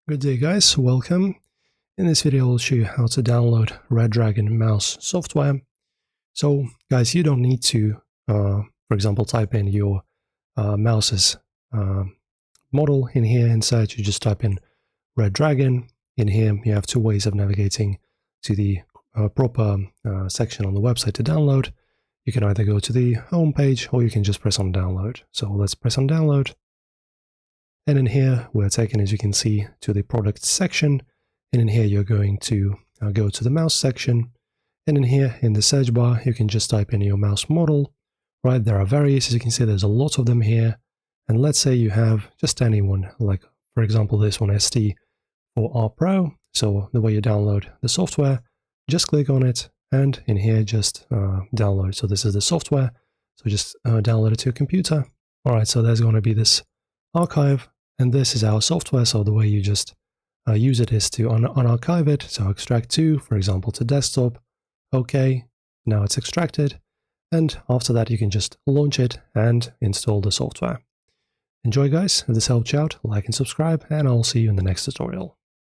Good day guys, welcome. In this video I'll show you how to download Redragon mouse software. So guys, you don't need to, for example, type in your mouse's model in here in search. You just type in Redragon. In here you have two ways of navigating to the proper section on the website to download. You can either go to the home page or you can just press on download. So let's press on download. And in here, we're taken, as you can see, to the product section. And in here, you're going to go to the mouse section. And in here, in the search bar, you can just type in your mouse model, right? There are various, as you can see, there's a lot of them here. And let's say you have just any one, like, for example, this one, ST4R Pro. So the way you download the software, just click on it. And in here, just download. So this is the software. So just download it to your computer. All right, so there's going to be this archive. And this is our software, so the way you just use it is to unarchive it. So extract to, for example, to desktop. Okay, now it's extracted. And after that, you can just launch it and install the software. Enjoy, guys. If this helped you out, like and subscribe, and I'll see you in the next tutorial.